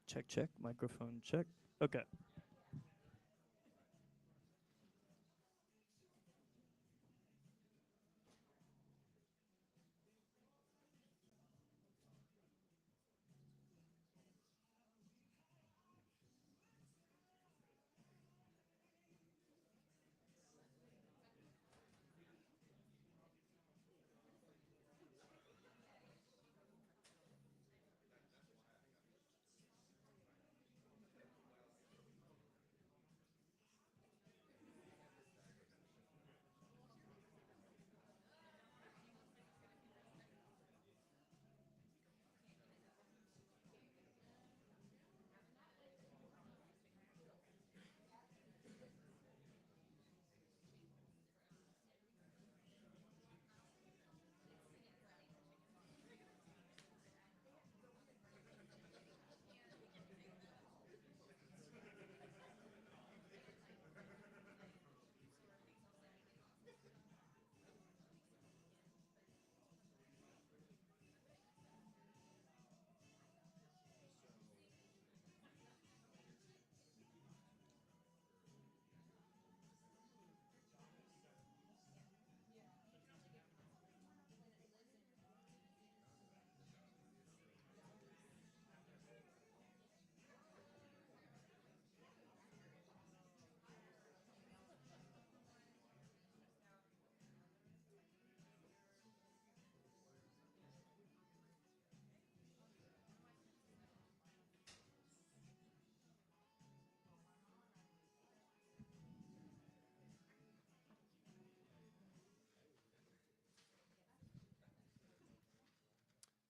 Check, check, microphone check. Okay.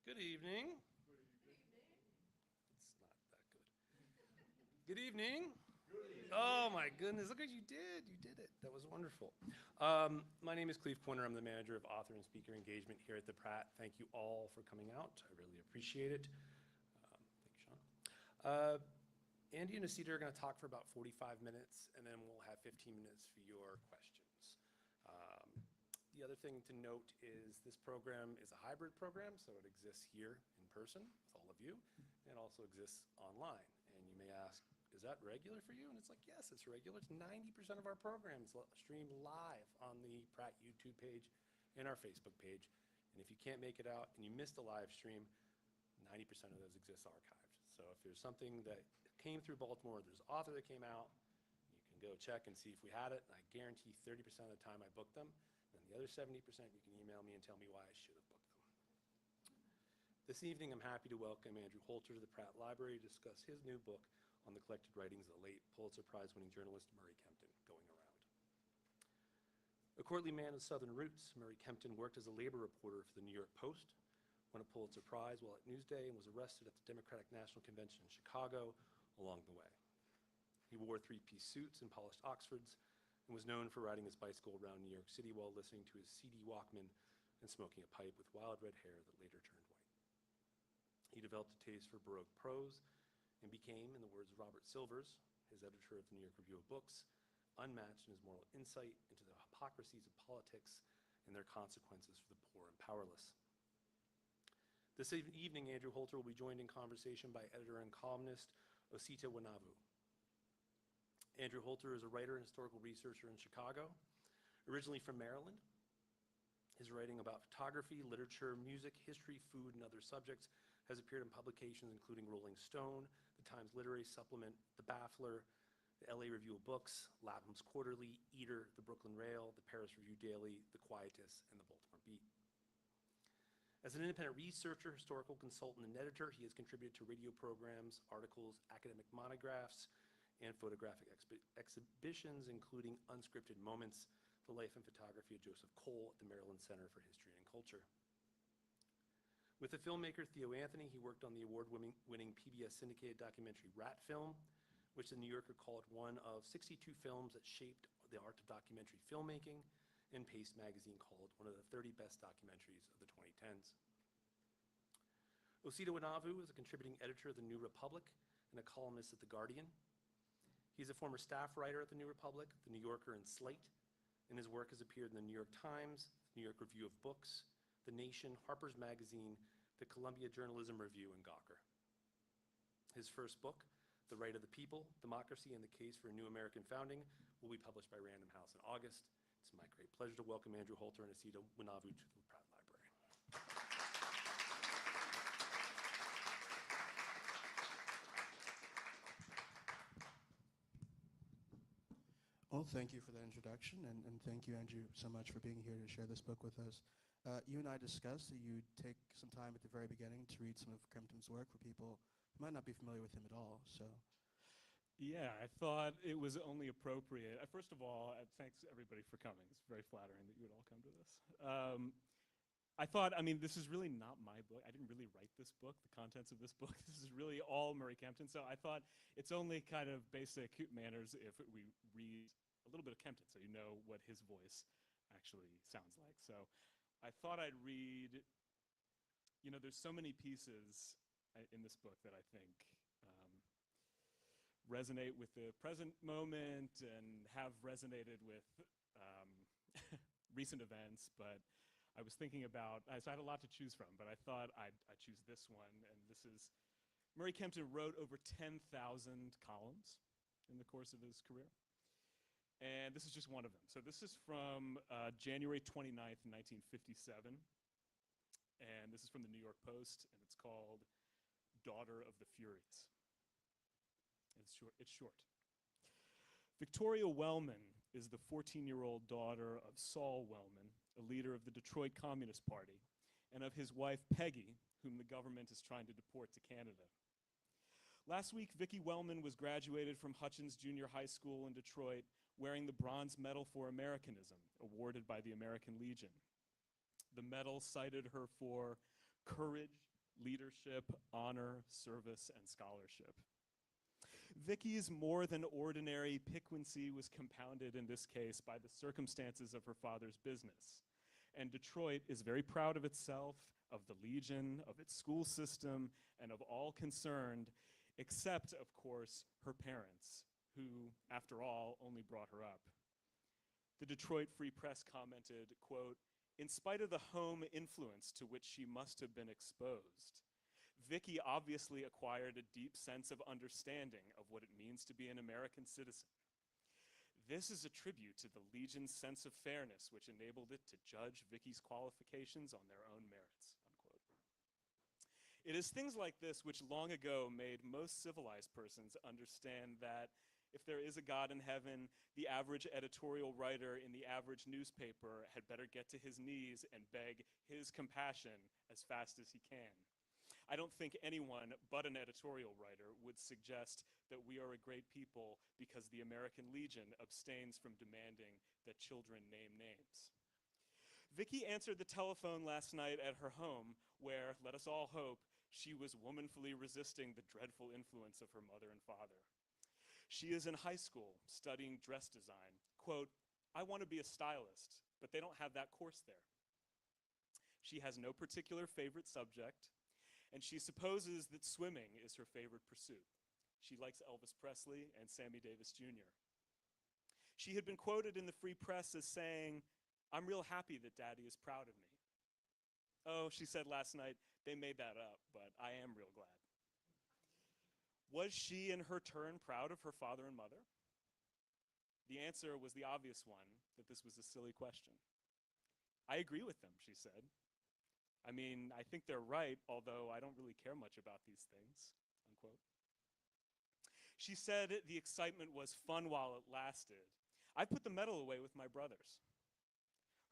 Good evening. It's not that good. Good evening. Oh my goodness, look what you did. You did it. That was wonderful. My name is Cleve Pointer. I'm the manager of author and speaker engagement here at the Pratt. Thank you all for coming out. I really appreciate it. Thank you, Sean. Andy and Asita are going to talk for about 45 minutes, and then we'll have 15 minutes for your questions. The other thing to note is this program is a hybrid program, so it exists here in person with all of you, and also exists online. And you may ask, is that regular for you? And it's like, yes, it's regular. It's 90% of our programs streamed live on the Pratt YouTube page and our Facebook page. And if you can't make it out and you missed a live stream, 90% of those exist archived. So if there's something that came through Baltimore, there's an author that came out, you can go check and see if we had it. And I guarantee 30% of the time I book them. And the other 70%, you can email me and tell me why I should have booked them. This evening, I'm happy to welcome Andrew Holter to the Pratt Library to discuss his new book on the collected writings of the late Pulitzer Prize-winning journalist Murray Kempton, Going Around. A courtly man of Southern roots, Murray Kempton worked as a labor reporter for the New York Post, won a Pulitzer Prize while at Newsday, and was arrested at the Democratic National Convention in Chicago along the way. He wore three-piece suits and polished Oxfords, and was known for riding his bicycle around New York City while listening to his CD Walkman and smoking a pipe with wild red hair that later turned white. He developed a taste for Baroque prose and became, in the words of Robert Silvers, his editor of the New York Review of Books, unmatched in his moral insight into the hypocrisies of politics and their consequences for the poor and powerless. This evening, Andrew Holter will be joined in conversation by editor and columnist Osita Wanavu. Andrew Holter is a writer and historical researcher in Chicago, originally from Maryland. His writing about photography, literature, music, history, food, and other subjects has appeared in publications including Rolling Stone, the Times Literary Supplement, The Baffler, the LA Review of Books, Lapham's Quarterly, Eater, the Brooklyn Rail, the Paris Review Daily, the Quietus, and the Baltimore Beat. As an independent researcher, historical consultant, and editor, he has contributed to radio programs, articles, academic monographs, and photographic exhibitions, including Unscripted Moments, the life and photography of Joseph Cole at the Maryland Center for History and Culture. With the filmmaker Theo Anthony, he worked on the award-winning PBS syndicated documentary Rat Film, which the New Yorker called one of 62 films that shaped the art of documentary filmmaking, and Paste magazine called one of the 30 best documentaries of the 2010s. Osita Wanavu is a contributing editor of the New Republic and a columnist at The Guardian. He's a former staff writer at the New Republic, the New Yorker, and Slate, and his work has appeared in the New York Times, the New York Review of Books, The Nation, Harper's Magazine, the Columbia Journalism Review, and Gawker. His first book, The Right of the People, Democracy and the Case for a New American Founding, will be published by Random House in August. It's my great pleasure to welcome Andrew Holter and Asita Winavu to the Pratt Library. Well, thank you for that introduction, and thank you, Andrew, so much for being here to share this book with us. You and I discussed that you'd take some time at the very beginning to read some of Kempton's work for people who might not be familiar with him at all. So, yeah, I thought it was only appropriate. First of all, thanks everybody for coming. It's very flattering that you would all come to this. I thought, I mean, this is really not my book. I didn't really write this book, the contents of this book. This is really all Murray Kempton. So I thought it's only kind of basic manners if we read a little bit of Kempton so you know what his voice actually sounds like. So I thought I'd read, you know, there's so many pieces in this book that I think resonate with the present moment and have resonated with recent events, but I was thinking about, so I had a lot to choose from, but I thought I'd choose this one, and this is, Murray Kempton wrote over 10,000 columns in the course of his career, and this is just one of them. So this is from January 29th, 1957, and this is from the New York Post, and it's called Daughter of the Furies. It's short. Victoria Wellman is the 14-year-old daughter of Saul Wellman, a leader of the Detroit Communist Party, and of his wife Peggy, whom the government is trying to deport to Canada. Last week, Vicki Wellman was graduated from Hutchins Junior High School in Detroit wearing the Bronze Medal for Americanism, awarded by the American Legion. The medal cited her for courage, leadership, honor, service, and scholarship. Vicky's more than ordinary piquancy was compounded in this case by the circumstances of her father's business. And Detroit is very proud of itself, of the Legion, of its school system, and of all concerned, except, of course, her parents, who, after all, only brought her up. The Detroit Free Press commented, quote, "In spite of the home influence to which she must have been exposed, Vicki obviously acquired a deep sense of understanding of what it means to be an American citizen. This is a tribute to the Legion's sense of fairness, which enabled it to judge Vicki's qualifications on their own merits," unquote. It is things like this which long ago made most civilized persons understand that if there is a God in heaven, the average editorial writer in the average newspaper had better get to his knees and beg his compassion as fast as he can. I don't think anyone but an editorial writer would suggest that we are a great people because the American Legion abstains from demanding that children name names. Vicki answered the telephone last night at her home, where, let us all hope, she was womanfully resisting the dreadful influence of her mother and father. She is in high school studying dress design. Quote, "I want to be a stylist, but they don't have that course there." She has no particular favorite subject, and she supposes that swimming is her favorite pursuit. She likes Elvis Presley and Sammy Davis Jr. She had been quoted in the Free Press as saying, "I'm real happy that Daddy is proud of me." Oh, she said last night, they made that up, but I am real glad. Was she, in her turn, proud of her father and mother? The answer was the obvious one, that this was a silly question. "I agree with them," she said. "I mean, I think they're right, although I don't really care much about these things," unquote. She said the excitement was fun while it lasted. "I put the medal away with my brothers."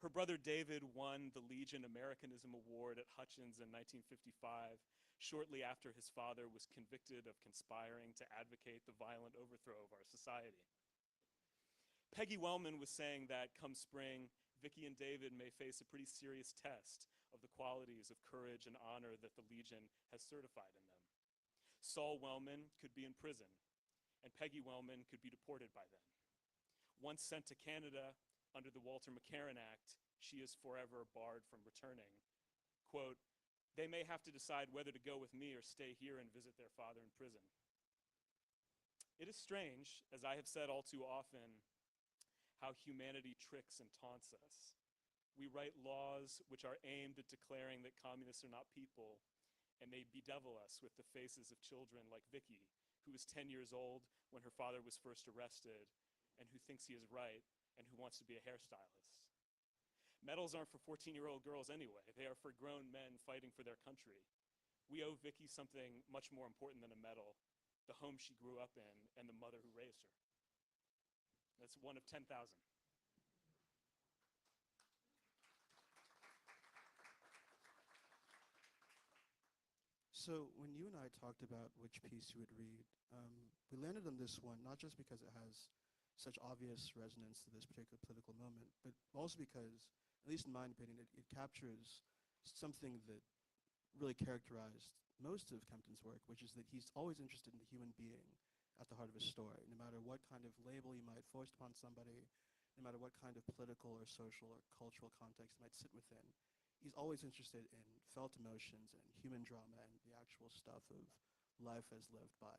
Her brother David won the Legion Americanism Award at Hutchins in 1955, shortly after his father was convicted of conspiring to advocate the violent overthrow of our society. Peggy Wellman was saying that come spring, Vicki and David may face a pretty serious test of the qualities of courage and honor that the Legion has certified in them. Saul Wellman could be in prison, and Peggy Wellman could be deported by then. Once sent to Canada under the Walter McCarran Act, she is forever barred from returning. Quote, "They may have to decide whether to go with me or stay here and visit their father in prison." It is strange, as I have said all too often, how humanity tricks and taunts us. We write laws which are aimed at declaring that communists are not people, and and they bedevil us with the faces of children like Vicky, who was 10 years old when her father was first arrested, and who thinks he is right, and who wants to be a hairstylist. Medals aren't for 14-year-old girls anyway. They are for grown men fighting for their country. We owe Vicky something much more important than a medal, the home she grew up in and the mother who raised her. That's one of 10,000. So when you and I talked about which piece you would read, we landed on this one, not just because it has such obvious resonance to this particular political moment, but also because, at least in my opinion, it captures something that really characterized most of Kempton's work, which is that he's always interested in the human being at the heart of his story. No matter what kind of label you might foist upon somebody, no matter what kind of political or social or cultural context it might sit within, he's always interested in felt emotions and human drama and the actual stuff of life as lived by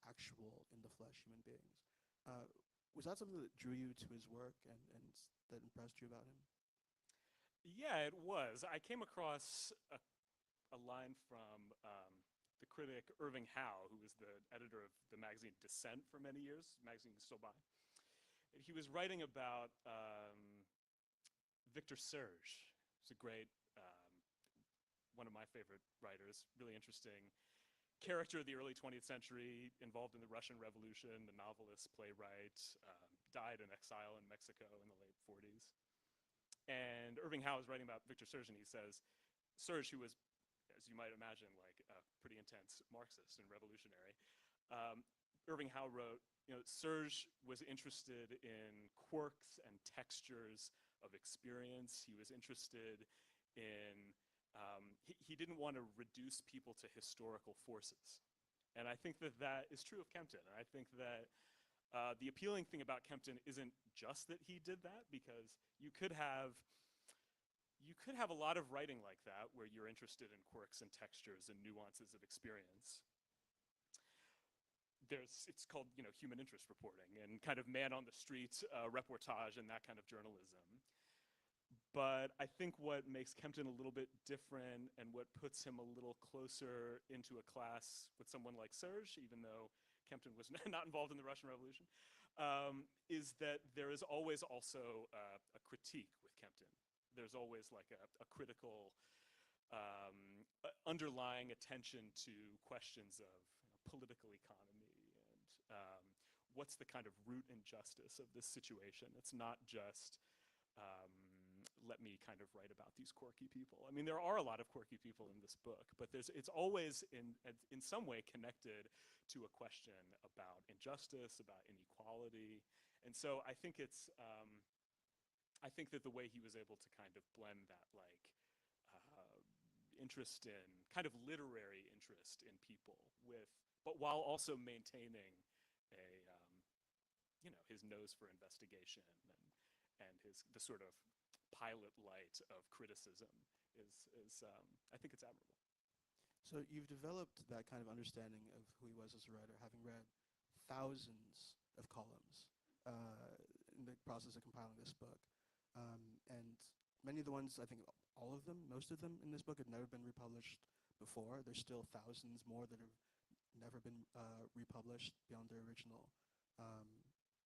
actual, in-the-flesh human beings. Was that something that drew you to his work and that impressed you about him? Yeah, it was. I came across a line from the critic Irving Howe, who was the editor of the magazine Dissent for many years. The magazine is still by. He was writing about Victor Serge. He's a great, one of my favorite writers, really interesting character of the early 20th century, involved in the Russian Revolution, the novelist, playwright, died in exile in Mexico in the late 40s. And Irving Howe is writing about Victor Serge, and he says, Serge, who was, as you might imagine, like a pretty intense Marxist and revolutionary, Irving Howe wrote, Serge was interested in quirks and textures of experience. He was interested in, he didn't want to reduce people to historical forces. And I think that that is true of Kempton. And I think that the appealing thing about Kempton isn't just that he did that, because you could have a lot of writing like that where you're interested in quirks and textures and nuances of experience. It's called, human interest reporting and kind of man on the street reportage and that kind of journalism. But I think what makes Kempton a little bit different and what puts him a little closer into a class with someone like Serge, even though Kempton was not involved in the Russian Revolution, is that there is always also a critique with Kempton. There's always like a critical underlying attention to questions of political economy and what's the kind of root injustice of this situation. It's not just let me kind of write about these quirky people. I mean, there are a lot of quirky people in this book, but it's always in some way connected to a question about injustice, about inequality. And so I think it's, I think that the way he was able to kind of blend that like interest in, kind of literary interest in people with, but while also maintaining a, his nose for investigation and the sort of pilot light of criticism is I think it's admirable. So you've developed that kind of understanding of who he was as a writer, having read thousands of columns in the process of compiling this book. And many of the ones, I think all of them, most of them in this book had never been republished before. There's still thousands more that have never been republished beyond their original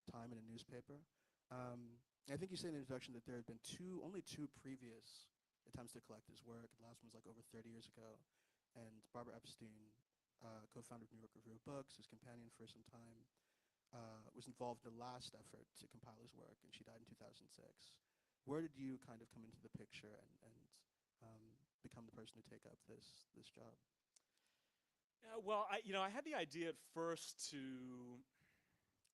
time in a newspaper. I think you say in the introduction that there had been only two previous attempts to collect his work. The last one was like over 30 years ago. And Barbara Epstein, co-founder of New York Review of Books, his companion for some time, was involved in the last effort to compile his work, and she died in 2006. Where did you kind of come into the picture and become the person to take up this job? Yeah, well, I had the idea at first to,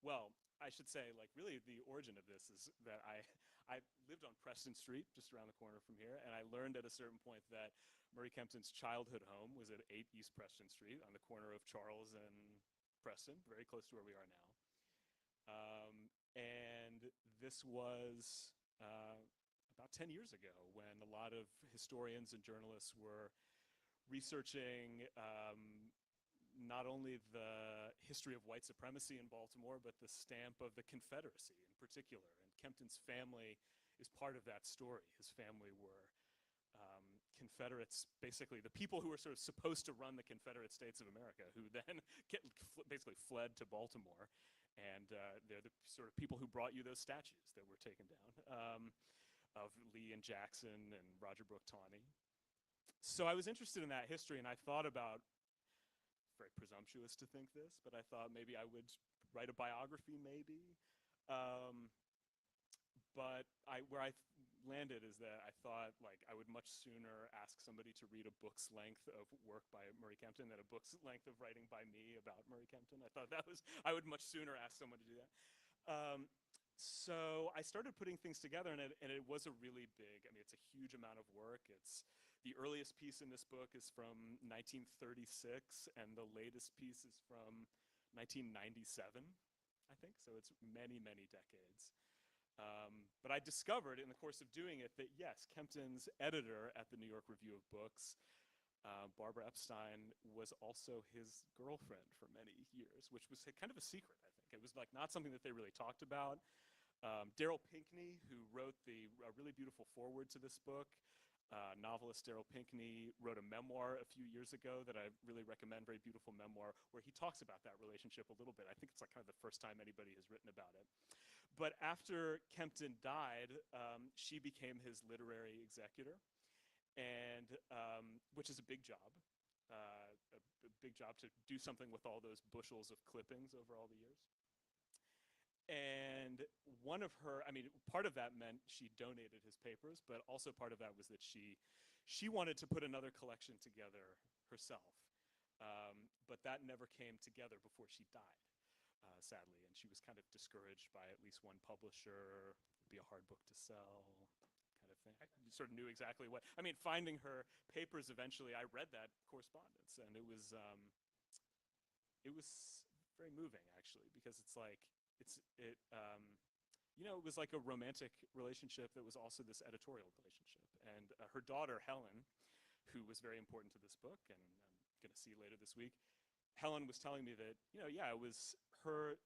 well, I should say, like, really the origin of this is that I lived on Preston Street, just around the corner from here, and I learned at a certain point that Murray Kempton's childhood home was at 8 East Preston Street on the corner of Charles and Preston, very close to where we are now. And this was about 10 years ago when a lot of historians and journalists were researching not only the history of white supremacy in Baltimore, but the stamp of the Confederacy in particular. And Kempton's family is part of that story. His family were Confederates, basically the people who were sort of supposed to run the Confederate States of America, who then basically fled to Baltimore. And they're the sort of people who brought you those statues that were taken down, of Lee and Jackson and Roger Brooke Tawney. So I was interested in that history, and I thought about, very presumptuous to think this, but I thought maybe I would write a biography, maybe. But where I landed is that I thought, like, I would much sooner ask somebody to read a book's length of work by Murray Kempton than a book's length of writing by me about Murray Kempton. I thought I would much sooner ask someone to do that. So I started putting things together, and it was a really big, I mean, it's a huge amount of work. The earliest piece in this book is from 1936, and the latest piece is from 1997, I think. So it's many, many decades. But I discovered in the course of doing it that, yes, Kempton's editor at the New York Review of Books, Barbara Epstein, was also his girlfriend for many years, which was kind of a secret, I think. It was like not something that they really talked about. Darryl Pinckney, who wrote a really beautiful foreword to this book, novelist Darryl Pinckney, wrote a memoir a few years ago that I really recommend, very beautiful memoir, where he talks about that relationship a little bit. I think it's like kind of the first time anybody has written about it. But after Kempton died, she became his literary executor, and which is a big job, a big job to do something with all those bushels of clippings over all the years. And one of her, I mean, part of that meant she donated his papers, but also part of that was that she wanted to put another collection together herself. But that never came together before she died, sadly. And she was kind of discouraged by at least one publisher. It'd be a hard book to sell, kind of thing. I sort of knew exactly what, I mean, finding her papers eventually, I read that correspondence, and it was very moving, actually, because it's like, you know, it was like a romantic relationship that was also this editorial relationship. And her daughter, Helen, who was very important to this book, and I'm going to see later this week, Helen was telling me that, you know, yeah, it was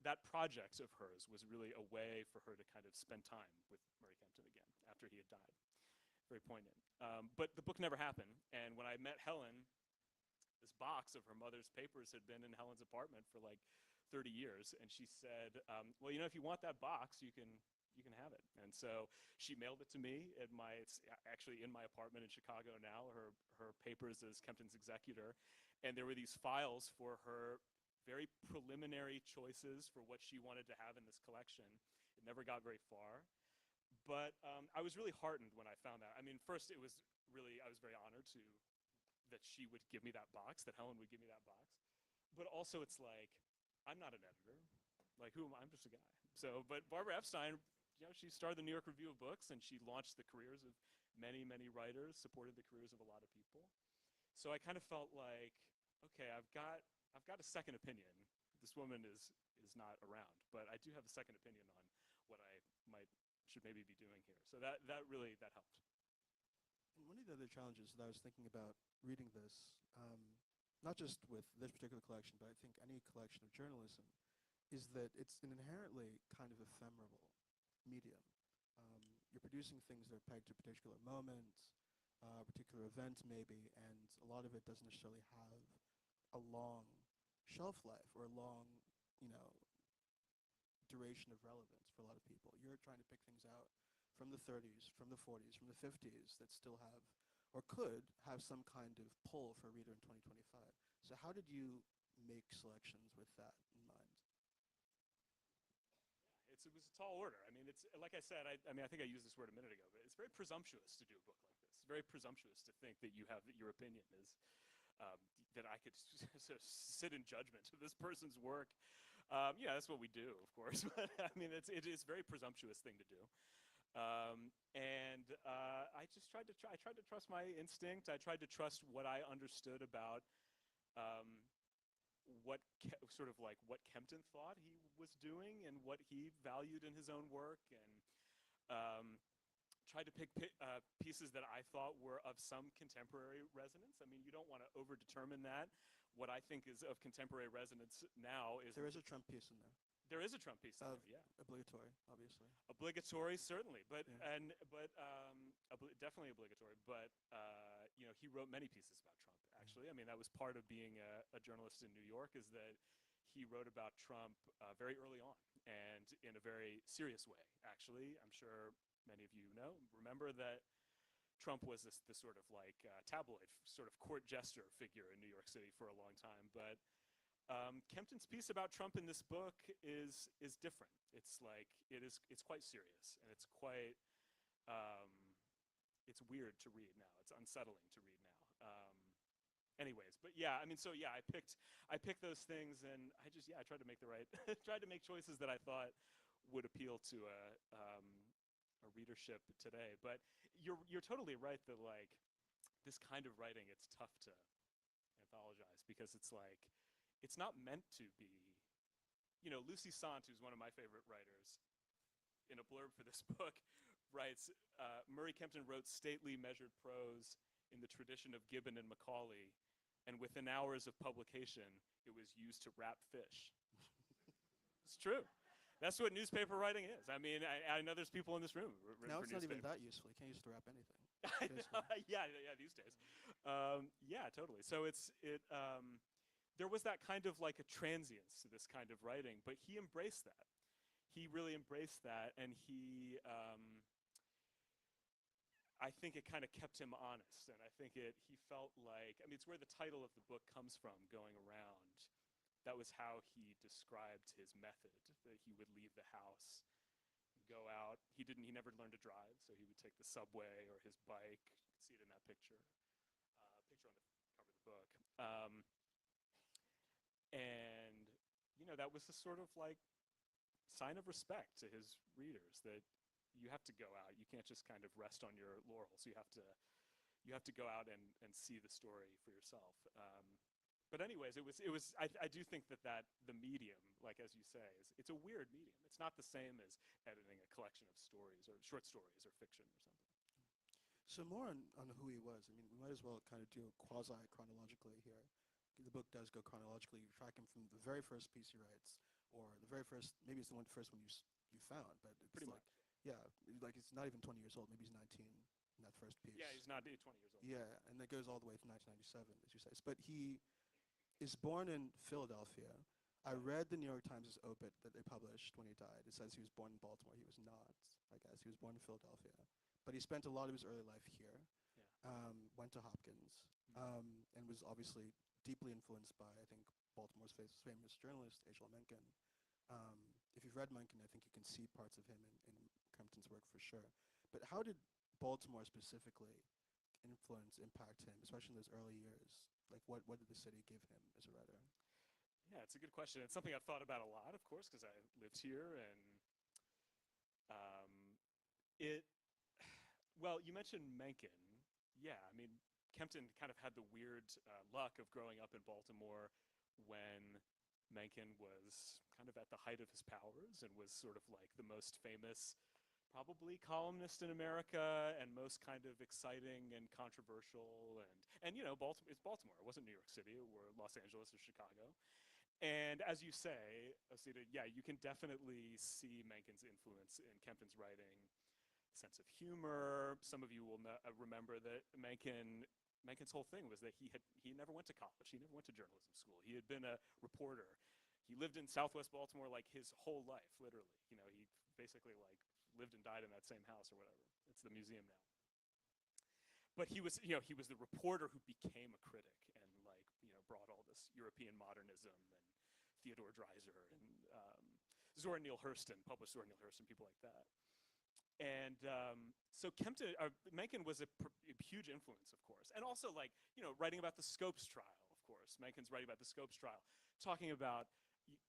that project of hers was really a way for her to kind of spend time with Murray Kempton again after he had died. Very poignant. But the book never happened. And when I met Helen, this box of her mother's papers had been in Helen's apartment for like 30 years, and she said, well, you know, if you want that box, you can have it. And so she mailed it to me at it's actually in my apartment in Chicago now, her papers as Kempton's executor. And there were these files for her very preliminary choices for what she wanted to have in this collection. It never got very far. But I was really heartened when I found that. I mean, first I was very honored that she would give me that box, that Helen would give me that box. But also it's like, I'm not an editor. Like, who am I? I'm just a guy. So, but Barbara Epstein, you know, she started the New York Review of Books, and she launched the careers of many, many writers, supported the careers of a lot of people. So I kind of felt like, okay, I've got a second opinion. This woman is not around, but I do have a second opinion on what I should maybe be doing here. So that helped. And one of the other challenges that I was thinking about reading this, not just with this particular collection, but I think any collection of journalism, is that it's an inherently kind of ephemeral medium. You're producing things that are pegged to a particular moment, a particular event maybe, and a lot of it doesn't necessarily have a long shelf life or a long, you know, duration of relevance for a lot of people. You're trying to pick things out from the 30s, from the 40s, from the 50s that still have, or could have some kind of pull for a reader in 2025. So how did you make selections with that in mind? It was a tall order. I mean, it's like I said, I mean, I think I used this word a minute ago, but it's very presumptuous to do a book like this. It's very presumptuous to think that your opinion is, that I could sort of sit in judgment of this person's work. Yeah, that's what we do, of course, but I mean, it is a very presumptuous thing to do. I just tried to trust my instinct. I tried to trust what I understood about what Kempton thought he was doing and what he valued in his own work, and tried to pick pieces that I thought were of some contemporary resonance. I mean, you don't want to over-determine that. What I think is of contemporary resonance now is... There is a Trump piece in there. There is a Trump piece in Of there, yeah. obligatory, obviously. Obligatory, certainly, but Yeah. definitely obligatory. But you know, he wrote many pieces about Trump. Actually, I mean, that was part of being a journalist in New York, is that he wrote about Trump very early on and in a very serious way. Actually, I'm sure many of you remember that Trump was this sort of like tabloid, sort of court jester figure in New York City for a long time, but. Kempton's piece about Trump in this book is different. It's like it's quite serious, and it's quite it's weird to read now. It's unsettling to read now. Anyways, but yeah, I mean, so yeah, I picked those things, and I tried to make the right tried to make choices that I thought would appeal to a readership today. But you're totally right that like this kind of writing, it's tough to anthologize because it's like. It's not meant to be, you know, Lucy Sant, who's one of my favorite writers, in a blurb for this book, writes, Murray Kempton wrote stately, measured prose in the tradition of Gibbon and Macaulay, and within hours of publication, it was used to wrap fish. It's true. That's what newspaper writing is. I mean, I know there's people in this room who've written Now for it's not even newspaper. that useful. You can't use it to wrap anything. I know, yeah, these days. Yeah, totally. So there was that kind of like a transience to this kind of writing, but he embraced that. He really embraced that, and I think it kind of kept him honest, and I think he felt like, I mean, it's where the title of the book comes from, Going Around. That was how he described his method, that he would leave the house, go out. He never learned to drive, so he would take the subway or his bike. You can see it in that picture on the cover of the book. And, you know, that was a sort of like sign of respect to his readers, that you have to go out. You can't just kind of rest on your laurels. You have to go out and see the story for yourself. But anyways, I do think that the medium, like as you say, it's a weird medium. It's not the same as editing a collection of stories or short stories or fiction or something. So more on who he was. I mean, we might as well kind of do quasi-chronologically here. The book does go chronologically. You track him from the very first piece he writes, or the very first, maybe it's the first one you found, but it's Pretty like, much. yeah, like it's not even 20 years old. Maybe he's 19 in that first piece. Yeah, he's not 20 years old. Yeah, and that goes all the way to 1997, as you say. But he is born in Philadelphia. I read the New York Times' obit that they published when he died. It says he was born in Baltimore. He was not, I guess. He was born in Philadelphia. But he spent a lot of his early life here, went to Hopkins, and was obviously deeply influenced by, I think, Baltimore's famous journalist, H.L. Mencken. If you've read Mencken, I think you can see parts of him in Kempton's work for sure. But how did Baltimore specifically impact him, especially in those early years? Like, what did the city give him as a writer? Yeah, it's a good question. It's something I've thought about a lot, of course, because I lived here, and well, you mentioned Mencken. Yeah, I mean, Kempton kind of had the weird luck of growing up in Baltimore when Mencken was kind of at the height of his powers and was sort of like the most famous, probably, columnist in America, and most kind of exciting and controversial. And you know, it's Baltimore. It wasn't New York City or Los Angeles or Chicago. And as you say, Osita, yeah, you can definitely see Mencken's influence in Kempton's writing. Sense of humor. Some of you will remember that Mencken's whole thing was that he never went to college. He never went to journalism school. He had been a reporter. He lived in Southwest Baltimore like his whole life, literally. You know, he basically like lived and died in that same house or whatever. It's the museum now. But he was the reporter who became a critic and like, you know, brought all this European modernism and Theodore Dreiser and Zora Neale Hurston, published Zora Neale Hurston, people like that. And so Mencken was a huge influence, of course. And also, like, you know, writing about the Scopes trial, of course. Mencken's writing about the Scopes trial, talking about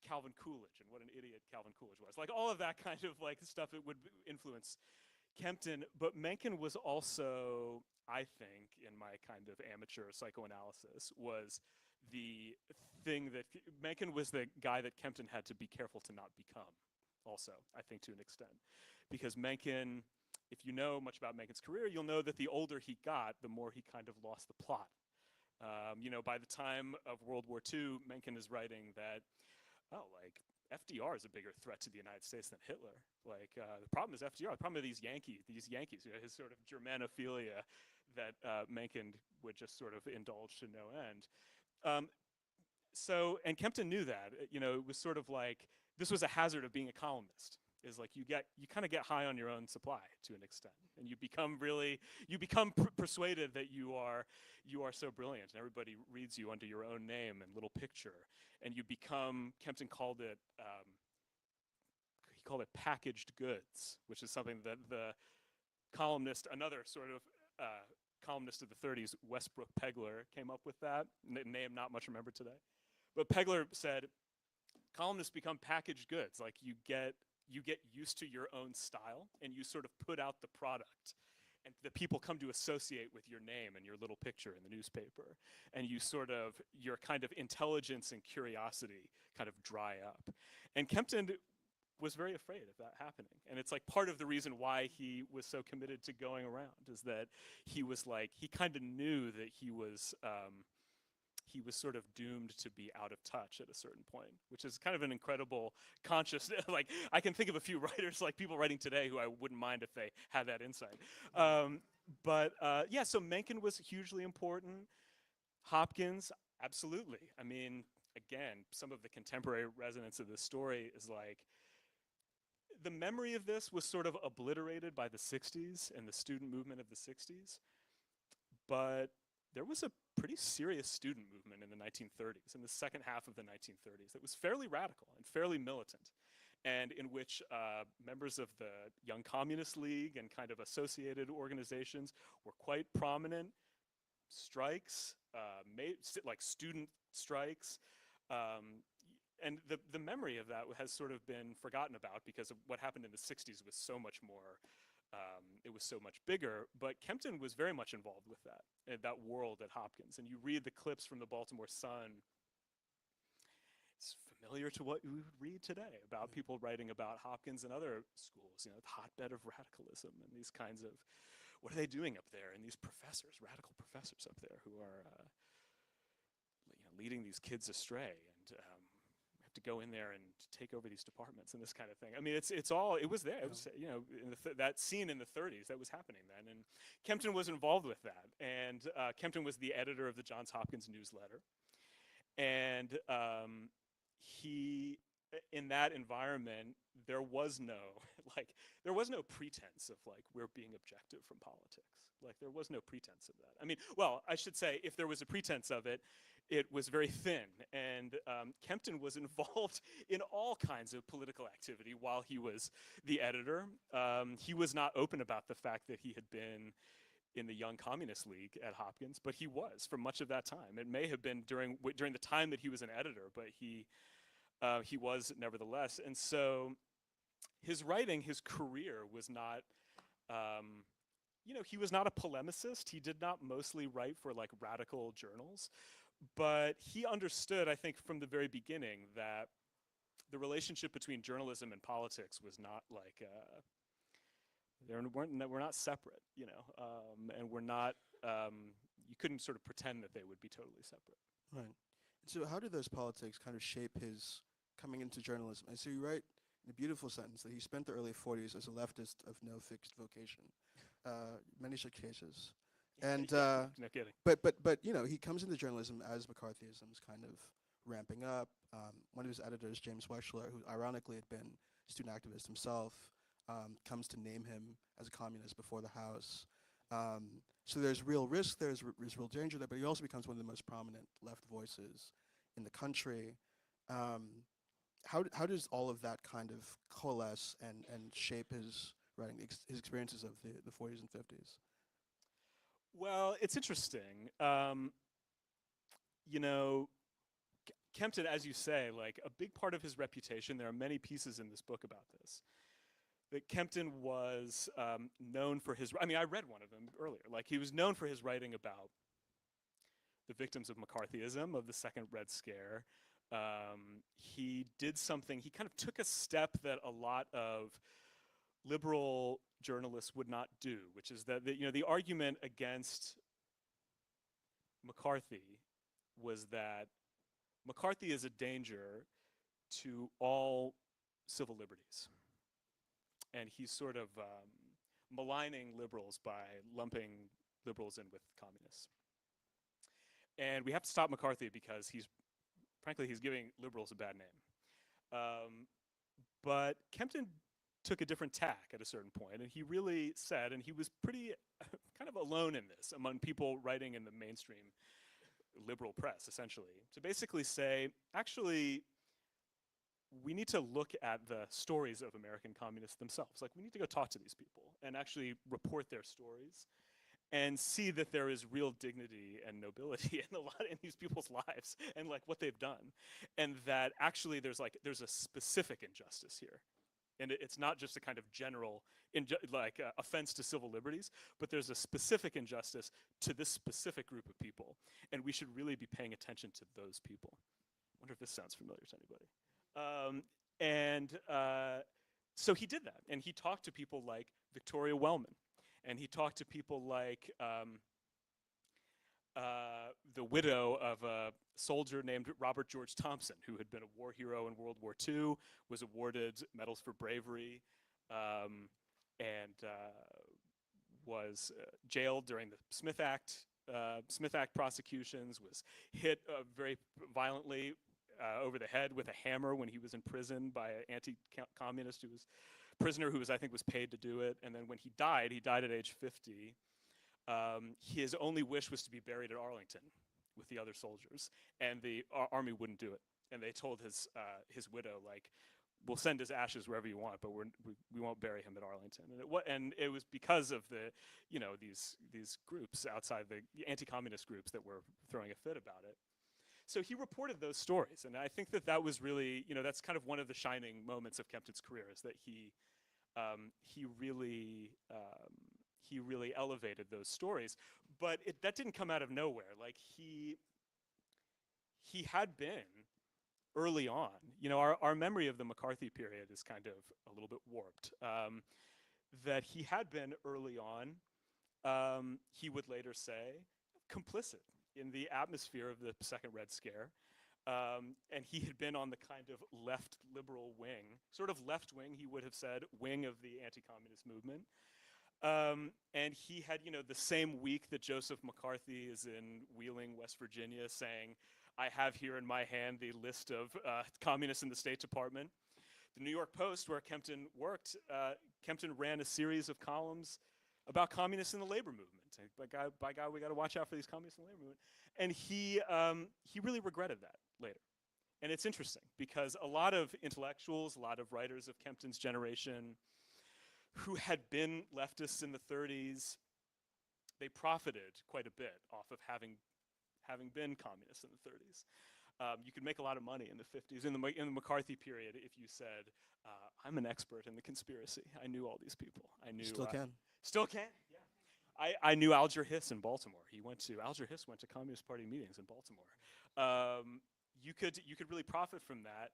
Calvin Coolidge and what an idiot Calvin Coolidge was. Like, all of that kind of, like, stuff that would influence Kempton. But Mencken was also, I think, in my kind of amateur psychoanalysis, was the thing that Mencken was the guy that Kempton had to be careful to not become, also, I think, to an extent. Because Mencken, if you know much about Mencken's career, you'll know that the older he got, the more he kind of lost the plot. You know, by the time of World War II, Mencken is writing that, FDR is a bigger threat to the United States than Hitler. Like, the problem is FDR. The problem are these Yankees, you know, his sort of Germanophilia that Mencken would just sort of indulge to no end. And Kempton knew that. You know, it was sort of like, this was a hazard of being a columnist. Is like you kind of get high on your own supply to an extent, and you become persuaded that you are so brilliant, and everybody reads you under your own name and little picture, and you become. Kempton called it packaged goods, which is something that the columnist, another sort of columnist of the 30s, Westbrook Pegler, came up with that name not much remembered today, but Pegler said columnists become packaged goods, like you get used to your own style, and you sort of put out the product, and the people come to associate with your name and your little picture in the newspaper, and your kind of intelligence and curiosity kind of dry up. And Kempton was very afraid of that happening, and it's like part of the reason why he was so committed to going around is that he was like, he kind of knew that he was sort of doomed to be out of touch at a certain point, which is kind of an incredible consciousness. Like, I can think of a few writers, like people writing today, who I wouldn't mind if they had that insight. Yeah, so Mencken was hugely important. Hopkins, absolutely. I mean, again, some of the contemporary resonance of this story is like, the memory of this was sort of obliterated by the 60s and the student movement of the 60s, but there was a pretty serious student movement in the 1930s, in the second half of the 1930s, that was fairly radical and fairly militant, and in which members of the Young Communist League and kind of associated organizations were quite prominent. Strikes, like student strikes, and the memory of that has sort of been forgotten about because of what happened in the 60s was so much more. It was so much bigger, but Kempton was very much involved with that world at Hopkins. And you read the clips from the Baltimore Sun, it's familiar to what you would read today about people writing about Hopkins and other schools, you know, the hotbed of radicalism and these kinds of, what are they doing up there? And these professors, radical professors up there who are leading these kids astray, and have to go in there and take over these departments and this kind of thing. I mean, it was there. It was, you know, that scene in the 30s that was happening then, and Kempton was involved with that. And Kempton was the editor of the Johns Hopkins newsletter, and in that environment, there was no pretense of like, we're being objective from politics. Like, there was no pretense of that. I mean, well, I should say, if there was a pretense of it, it was very thin. And Kempton was involved in all kinds of political activity while he was the editor. He was not open about the fact that he had been in the Young Communist League at Hopkins, but he was for much of that time. It may have been during the time that he was an editor, but he was nevertheless. And so his writing, his career was not, you know, he was not a polemicist. He did not mostly write for like radical journals, but he understood, I think, from the very beginning that the relationship between journalism and politics was not like, we're not separate, you know, and we're not, you couldn't sort of pretend that they would be totally separate. Right. So how did those politics kind of shape his coming into journalism? And so you write in a beautiful sentence that he spent the early 40s as a leftist of no fixed vocation. Many such cases. And no kidding. But you know, he comes into journalism as McCarthyism's kind of ramping up. One of his editors, James Weschler, who ironically had been a student activist himself, comes to name him as a communist before the House. So there's real risk, there's real danger there, but he also becomes one of the most prominent left voices in the country. How does all of that kind of coalesce and shape his writing, his experiences of the 40s and 50s? Well, it's interesting. You know, Kempton, as you say, like a big part of his reputation, there are many pieces in this book about this, that Kempton was known for his, I mean, I read one of them earlier, like he was known for his writing about the victims of McCarthyism, of the Second Red Scare. He did something, he kind of took a step that a lot of liberal journalists would not do, which is that you know, the argument against McCarthy was that McCarthy is a danger to all civil liberties. And he's sort of maligning liberals by lumping liberals in with communists. And we have to stop McCarthy because frankly, he's giving liberals a bad name. But Kempton took a different tack at a certain point, and he really said, and he was pretty kind of alone in this among people writing in the mainstream liberal press, essentially, to basically say, actually, we need to look at the stories of American communists themselves. Like, we need to go talk to these people and actually report their stories and see that there is real dignity and nobility in these people's lives and like what they've done, and that actually there's a specific injustice here, and it's not just a kind of general offense to civil liberties, but there's a specific injustice to this specific group of people, and we should really be paying attention to those people. I wonder if this sounds familiar to anybody. So he did that, and he talked to people like Victoria Wellman. And he talked to people like the widow of a soldier named Robert George Thompson, who had been a war hero in World War II, was awarded medals for bravery, and was jailed during the Smith Act prosecutions, was hit very violently over the head with a hammer when he was in prison by an anti-communist prisoner who I think was paid to do it. And then when he died at age 50. His only wish was to be buried at Arlington with the other soldiers, and the army wouldn't do it. And they told his widow, like, we'll send his ashes wherever you want, but we won't bury him at Arlington. And it was because of these groups outside, the anti-communist groups, that were throwing a fit about it. So he reported those stories, and I think that was really, that's kind of one of the shining moments of Kempton's career, is that he really elevated those stories. But that didn't come out of nowhere. Like, he had been early on. Our memory of the McCarthy period is kind of a little bit warped. That he had been early on, he would later say, complicit in the atmosphere of the Second Red Scare. And he had been on the kind of left liberal wing, sort of left wing, he would have said, wing of the anti-communist movement. And he had, the same week that Joseph McCarthy is in Wheeling, West Virginia, saying, I have here in my hand the list of communists in the State Department. The New York Post, where Kempton worked, Kempton ran a series of columns about communists in the labor movement. By God, we got to watch out for these communists in the labor movement. And he really regretted that later. And it's interesting, because a lot of intellectuals, a lot of writers of Kempton's generation who had been leftists in the 30s, they profited quite a bit off of having been communists in the 30s. You could make a lot of money in the 50s. In the McCarthy period, if you said, I'm an expert in the conspiracy. I knew all these people. I knew. Still can. Still can, yeah. I knew Alger Hiss in Baltimore. Alger Hiss went to Communist Party meetings in Baltimore. You could really profit from that.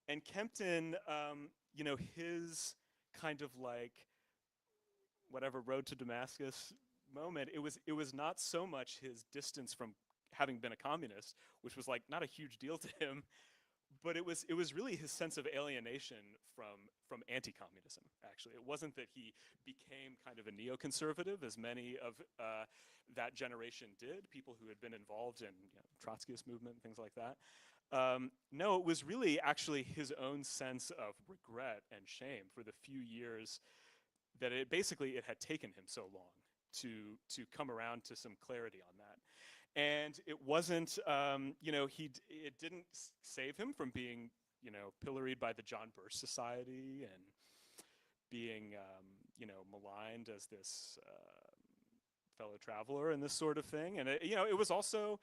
And Kempton, his kind of like whatever road to Damascus moment, it was not so much his distance from having been a communist, which was like not a huge deal to him, but it was really his sense of alienation from anti-communism. Actually, it wasn't that he became kind of a neoconservative, as many of that generation did, people who had been involved in Trotskyist movement and things like that. No, it was really actually his own sense of regret and shame for the few years that it had taken him so long to come around to some clarity on that. And it wasn't, it didn't save him from being, pilloried by the John Birch Society and being, maligned as this fellow traveler and this sort of thing. And, it was also,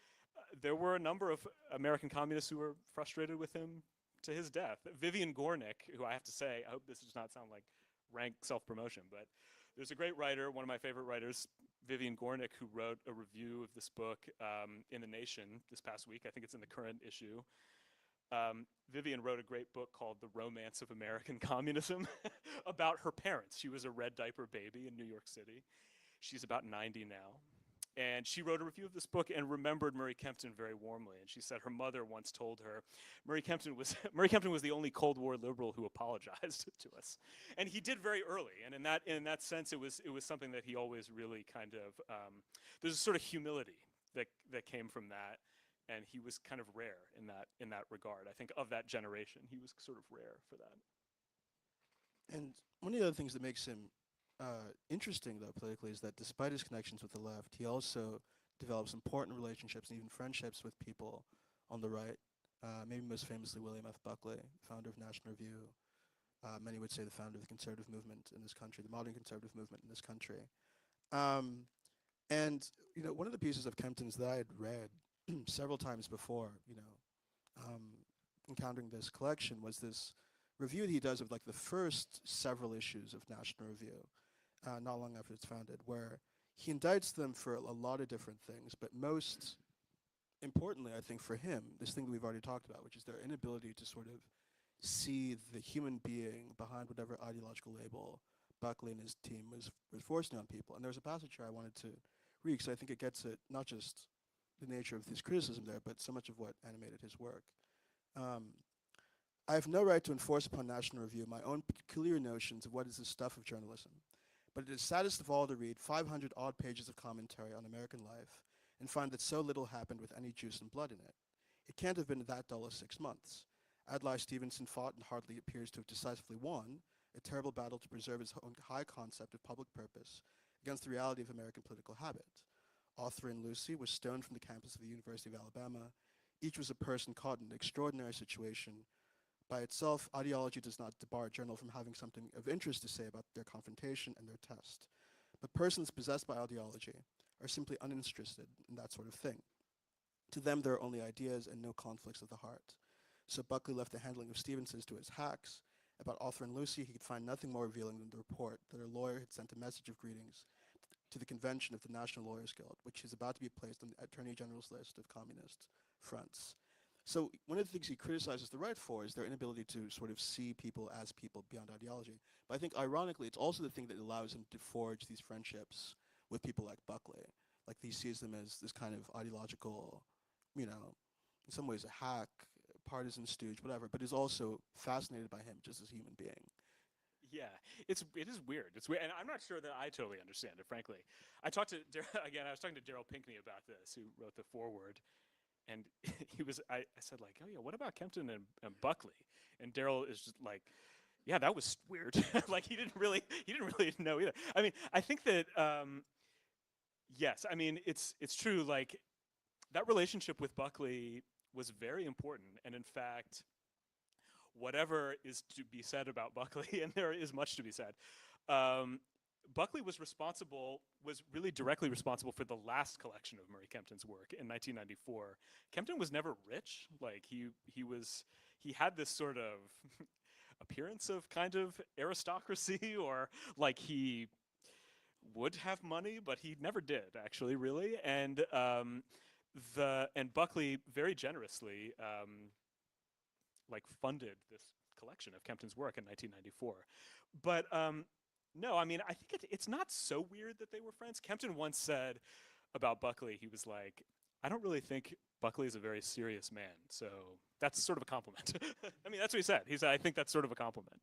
there were a number of American communists who were frustrated with him to his death. Vivian Gornick, who I have to say, I hope this does not sound like rank self-promotion, but there's a great writer, one of my favorite writers, Vivian Gornick, who wrote a review of this book in The Nation this past week. I think it's in the current issue. Vivian wrote a great book called The Romance of American Communism about her parents. She was a red diaper baby in New York City. She's about 90 now. And she wrote a review of this book and remembered Murray Kempton very warmly. And she said her mother once told her, Murray Kempton was the only Cold War liberal who apologized to us. And he did very early. And in that sense, it was something that he always really kind of, there's a sort of humility that came from that. And he was kind of rare in that regard. I think of that generation, he was sort of rare for that. And one of the other things that makes him interesting, though, politically, is that despite his connections with the left, he also develops important relationships and even friendships with people on the right. Maybe most famously William F. Buckley, founder of National Review. Many would say the founder of the conservative movement in this country, the modern conservative movement in this country. And one of the pieces of Kempton's that I had read several times before, encountering this collection was this review that he does of like the first several issues of National Review, not long after it's founded, where he indicts them for a lot of different things, but most importantly, I think for him, this thing that we've already talked about, which is their inability to sort of see the human being behind whatever ideological label Buckley and his team was forcing on people. And there's a passage here I wanted to read, because I think it gets at not just the nature of his criticism there, but so much of what animated his work. I have no right to enforce upon National Review my own peculiar notions of what is the stuff of journalism, but it is saddest of all to read 500 odd pages of commentary on American life and find that so little happened with any juice and blood in it. It can't have been that dull as 6 months. Adlai Stevenson fought and hardly appears to have decisively won a terrible battle to preserve his own high concept of public purpose against the reality of American political habit. Author and Lucy was stoned from the campus of the University of Alabama. Each was a person caught in an extraordinary situation. By itself, ideology does not debar a journal from having something of interest to say about their confrontation and their test. But persons possessed by ideology are simply uninterested in that sort of thing. To them, there are only ideas and no conflicts of the heart. So Buckley left the handling of Stevenson's to his hacks. About Author and Lucy, he could find nothing more revealing than the report that a lawyer had sent a message of greetings to the convention of the National Lawyers Guild, which is about to be placed on the Attorney General's list of communist fronts. So one of the things he criticizes the right for is their inability to sort of see people as people beyond ideology. But I think ironically, it's also the thing that allows him to forge these friendships with people like Buckley. Like he sees them as this kind of ideological, in some ways a hack, partisan stooge, whatever, but is also fascinated by him just as a human being. Yeah, it is weird. It's weird, and I'm not sure that I totally understand it, frankly. I was talking to Daryl Pinckney about this, who wrote the foreword, and I said like, oh yeah, what about Kempton and Buckley? And Daryl is just like, yeah, that was weird. Like he didn't really know either. I mean, I think that yes, I mean it's true. Like that relationship with Buckley was very important, and in fact, whatever is to be said about Buckley, and there is much to be said, Buckley was really directly responsible for the last collection of Murray Kempton's work in 1994. Kempton was never rich. Like he had this sort of appearance of kind of aristocracy, or like he would have money, but he never did actually, really. And Buckley very generously funded this collection of Kempton's work in 1994. But no, I mean, I think it's not so weird that they were friends. Kempton once said about Buckley, he was like, I don't really think Buckley is a very serious man, so that's sort of a compliment. I mean, that's what he said. He said, I think that's sort of a compliment.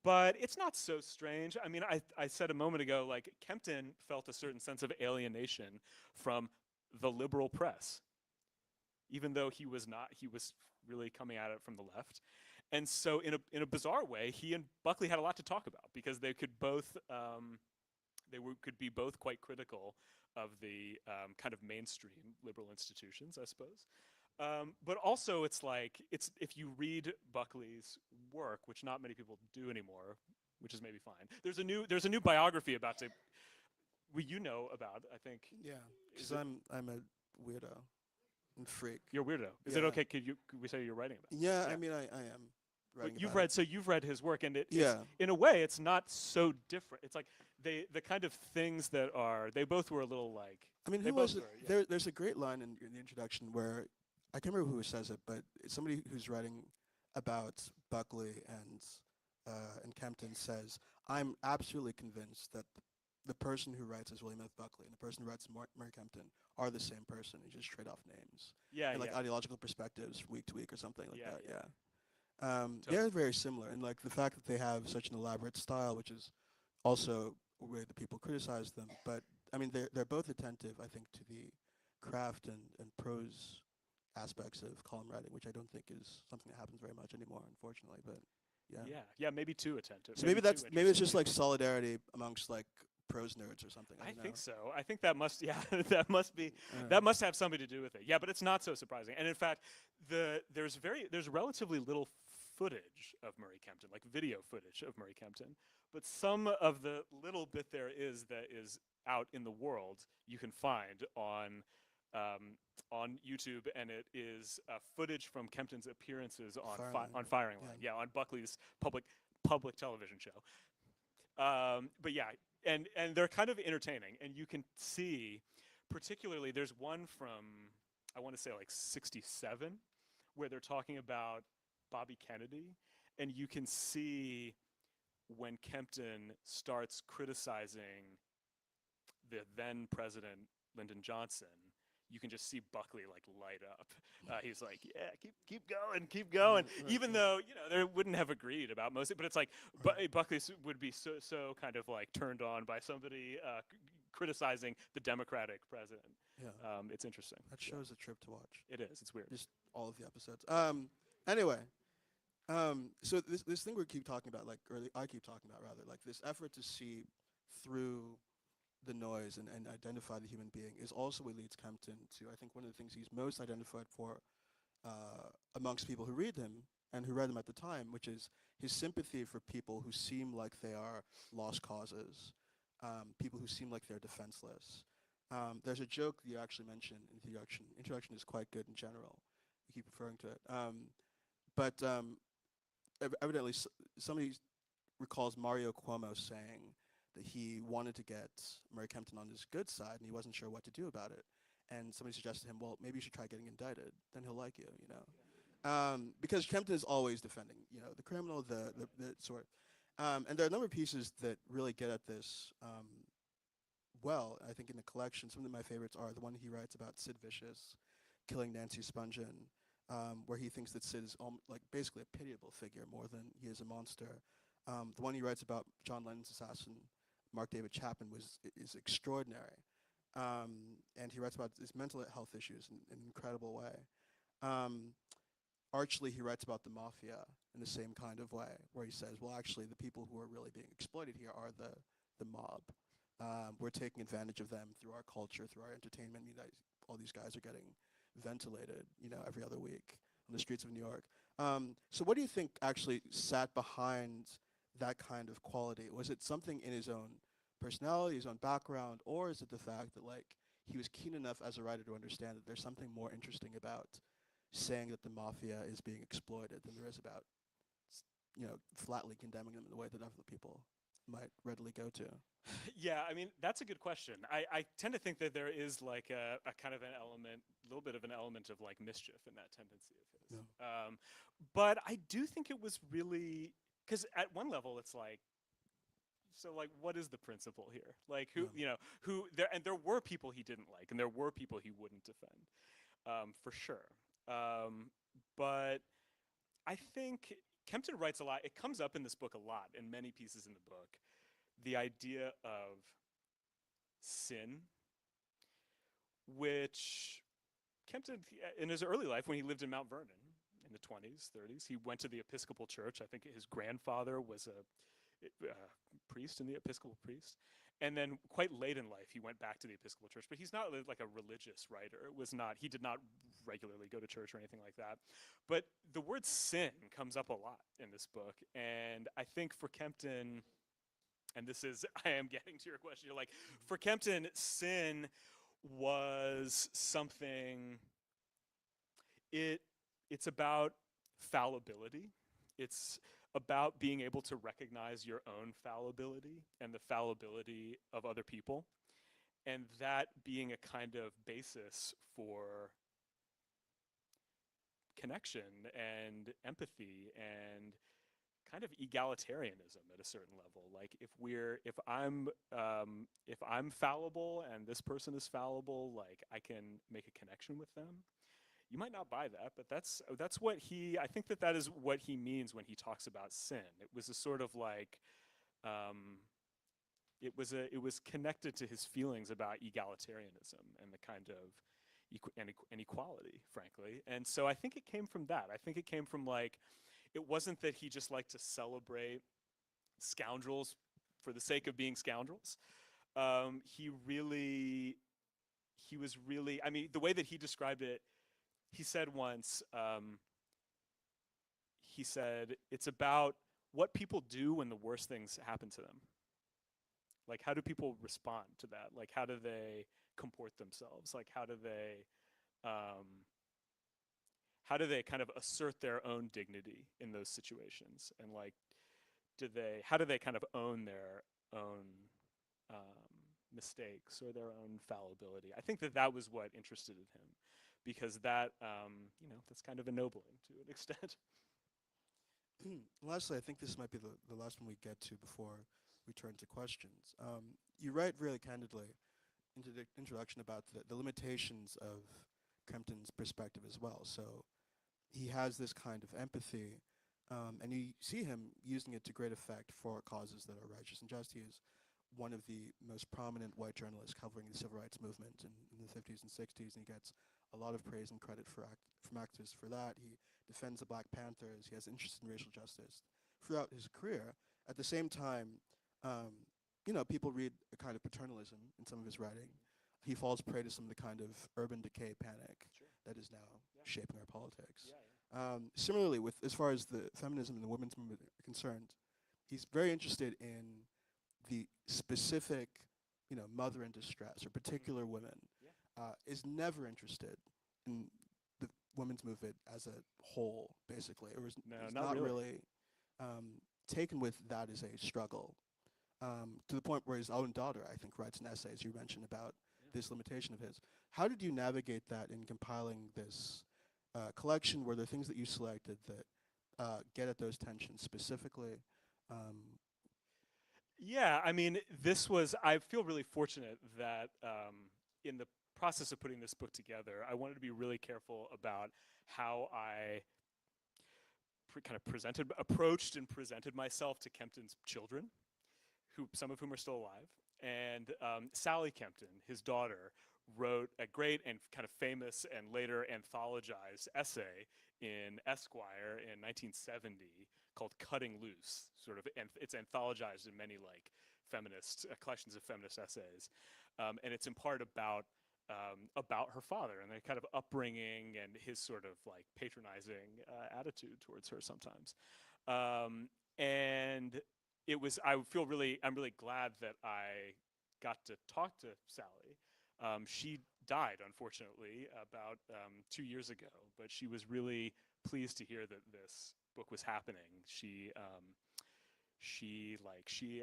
But it's not so strange. I mean, I said a moment ago, like, Kempton felt a certain sense of alienation from the liberal press, even though he was really coming at it from the left. And so in a bizarre way, he and Buckley had a lot to talk about, because they could both could be both quite critical of the kind of mainstream liberal institutions, I suppose. But also it's if you read Buckley's work, which not many people do anymore, which is maybe fine. There's a new biography about about, I think. Yeah, because I'm a weirdo and freak. You're a weirdo. Is it okay? Could we say you're writing about it? Yeah, I mean, I am writing you've about read, it. so you've read his work, and Yeah. in a way, it's not so different. It's like the kind of things that they both were a little like. I mean, there's a great line in the introduction where, I can't remember who says it, but it's somebody who's writing about Buckley and Kempton says, I'm absolutely convinced that the person who writes as William F. Buckley and the person who writes Murray Kempton are the same person. You just trade off names. Yeah, And like yeah. ideological perspectives week to week or something like Yeah, that. yeah. Yeah. They're very similar, and like the fact that they have such an elaborate style, which is also a way that people criticize them. But I mean, they're both attentive, I think, to the craft and prose aspects of column writing, which I don't think is something that happens very much anymore, unfortunately. But yeah. Yeah, maybe too attentive. So maybe too maybe it's interesting. just like solidarity amongst like prose nerds or something. I don't think know. so. I think that must, yeah, that must be, Yeah. that must have something to do with it. Yeah, but it's not so surprising. And in fact, there's relatively little footage of Murray Kempton, like video footage of Murray Kempton. But some of the little bit there is that is out in the world you can find on YouTube, and it is footage from Kempton's appearances on Firing Firing Line. Line. Yeah, on Buckley's public television show. But yeah, and they're kind of entertaining, and you can see, particularly, there's one from, I want to say like 67, where they're talking about Bobby Kennedy, and you can see when Kempton starts criticizing the then president Lyndon Johnson, you can just see Buckley like light up. He's like, yeah, keep going, even though they wouldn't have agreed about most of it. But it's like Buckley would be so kind of like turned on by somebody criticizing the Democratic president. Yeah. It's interesting. That show's a trip to watch. It is. It's weird. Just all of the episodes. Anyway, so this thing we keep talking about, like, or I keep talking about rather, like this effort to see through the noise and identify the human being is also what leads Kempton to, I think, one of the things he's most identified for amongst people who read him and who read him at the time, which is his sympathy for people who seem like they are lost causes, people who seem like they're defenseless. There's a joke that you actually mentioned in the introduction. Introduction is quite good in general. You keep referring to it. But evidently somebody recalls Mario Cuomo saying that he wanted to get Murray Kempton on his good side, and he wasn't sure what to do about it. And somebody suggested to him, well, maybe you should try getting indicted. Then he'll like you, because Kempton is always defending, the criminal, the sort. And there are a number of pieces that really get at this well. I think in the collection, some of my favorites are the one he writes about Sid Vicious killing Nancy Spungen, where he thinks that Sid is like basically a pitiable figure more than he is a monster. The one he writes about John Lennon's assassin, Mark David Chapman, is extraordinary. And he writes about his mental health issues in an incredible way. Archly, he writes about the mafia in the same kind of way, where he says, well, actually, the people who are really being exploited here are the mob. We're taking advantage of them through our culture, through our entertainment. All these guys are getting ventilated, every other week on the streets of New York. So what do you think actually sat behind that kind of quality? Was it something in his own personality, his own background, or is it the fact that he was keen enough as a writer to understand that there's something more interesting about saying that the mafia is being exploited than there is about flatly condemning them in the way that other people might readily go to? Yeah, I mean, that's a good question. I tend to think that there is like a kind of a little bit of an element of like mischief in that tendency of his. Yeah. But I do think it was really, because at one level it's like, so like, what is the principle here? Like there were people he didn't like, and there were people he wouldn't defend, for sure. But I think Kempton writes a lot. It comes up in this book a lot, in many pieces in the book, the idea of sin, which Kempton, in his early life, when he lived in Mount Vernon in the 20s, 30s, he went to the Episcopal Church. I think his grandfather was a priest, in the Episcopal priest. And then quite late in life, he went back to the Episcopal Church. But he's not like a religious writer. He did not regularly go to church or anything like that. But the word sin comes up a lot in this book. And I think for Kempton, and this is, I am getting to your question, you're like, for Kempton, sin was something, it's about fallibility. It's about being able to recognize your own fallibility and the fallibility of other people, and that being a kind of basis for connection and empathy and kind of egalitarianism at a certain level. Like if I'm fallible and this person is fallible, like I can make a connection with them. You might not buy that, but that's what I think that is what he means when he talks about sin. It was a sort of like, it was connected to his feelings about egalitarianism and the kind of equality, frankly. And so I think it came from that. I think it came from like, it wasn't that he just liked to celebrate scoundrels for the sake of being scoundrels. He was really, I mean, the way that he described it, he said once, he said, it's about what people do when the worst things happen to them. Like, how do people respond to that? Like, how do they comport themselves? Like, how do they kind of assert their own dignity in those situations? And like, how do they kind of own their own mistakes or their own fallibility? I think that was what interested him, because that, that's kind of ennobling to an extent. Lastly, I think this might be the last one we get to before we turn to questions. You write really candidly into the introduction about the limitations of Kempton's perspective as well. So he has this kind of empathy, and you see him using it to great effect for causes that are righteous and just. He is one of the most prominent white journalists covering the civil rights movement in the 50s and 60s, and he gets a lot of praise and credit from activists for that. He defends the Black Panthers. He has interest in racial justice throughout his career. At the same time, people read a kind of paternalism in some of his writing. He falls prey to some of the kind of urban decay panic that is now shaping our politics. Similarly, as far as the feminism and the women's movement are concerned, he's very interested in the specific, mother in distress or particular women. Is never interested in the women's movement as a whole, basically. Or is not really taken with that as a struggle. To the point where his own daughter, I think, writes an essay, as you mentioned, about this limitation of his. How did you navigate that in compiling this collection? Were there things that you selected that get at those tensions specifically? Yeah, I mean, I feel really fortunate that in the process of putting this book together, I wanted to be really careful about how I approached and presented myself to Kempton's children, some of whom are still alive. And Sally Kempton, his daughter, wrote a great and kind of famous and later anthologized essay in Esquire in 1970 called "Cutting Loose." And it's anthologized in many like feminist collections of feminist essays, and it's in part about her father and the kind of upbringing and his sort of like patronizing attitude towards her sometimes. And I'm really glad that I got to talk to Sally. She died, unfortunately, about 2 years ago, but she was really pleased to hear that this book was happening. She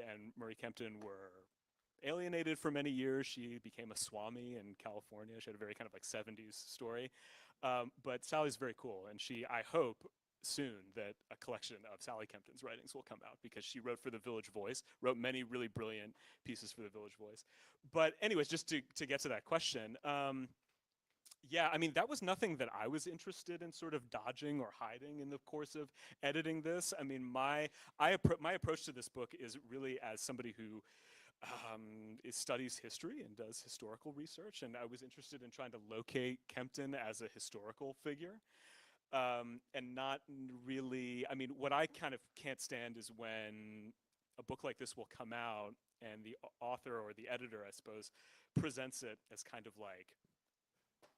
and Murray Kempton were alienated for many years. She became a Swami in California. She had a very kind of like 70s story. But Sally's very cool, and I hope soon that a collection of Sally Kempton's writings will come out, because she wrote for the Village Voice, wrote many really brilliant pieces for the Village Voice. But anyways, just to get to that question, yeah, I mean, that was nothing that I was interested in sort of dodging or hiding in the course of editing this. I mean, my approach to this book is really as somebody who studies history and does historical research, and I was interested in trying to locate Kempton as a historical figure. And not really, I mean, what I kind of can't stand is when a book like this will come out and the author or the editor, I suppose, presents it as kind of like,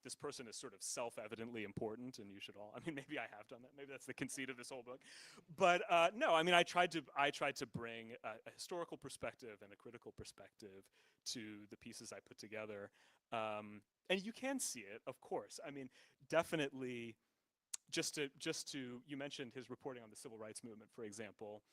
this person is sort of self-evidently important and you should all, I mean, maybe I have done that. Maybe that's the conceit of this whole book. But no, I mean, I tried to bring a historical perspective and a critical perspective to the pieces I put together. And you can see it, of course. I mean, definitely, just to you mentioned his reporting on the civil rights movement, for example.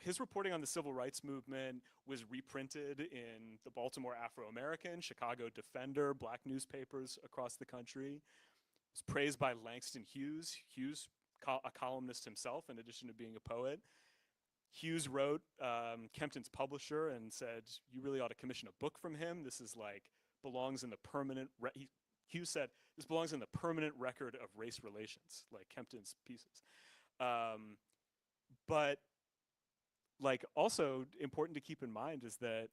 His reporting on the civil rights movement was reprinted in the Baltimore Afro-American, Chicago Defender, black newspapers across the country. It was praised by Langston Hughes. Hughes a columnist himself, in addition to being a poet. Hughes wrote Kempton's publisher and said, "You really ought to commission a book from him. This is like belongs in the permanent." Hughes said, "This belongs in the permanent record of race relations," like Kempton's pieces. But like also important to keep in mind is that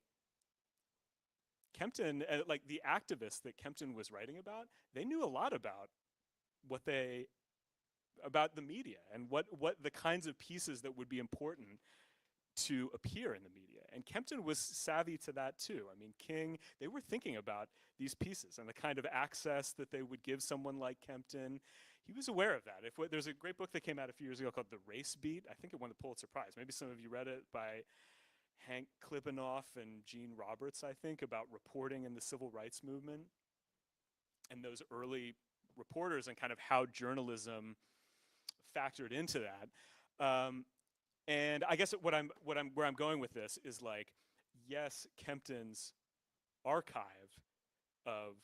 Kempton, like the activists that Kempton was writing about, they knew a lot about about the media and what the kinds of pieces that would be important to appear in the media. And Kempton was savvy to that too. I mean, King, they were thinking about these pieces and the kind of access that they would give someone like Kempton. He was aware of that. There's a great book that came out a few years ago called The Race Beat. I think it won the Pulitzer Prize. Maybe some of you read it, by Hank Klibanoff and Gene Roberts, I think, about reporting in the civil rights movement and those early reporters and kind of how journalism factored into that. And I guess where I'm going with this is like, yes, Kempton's archive of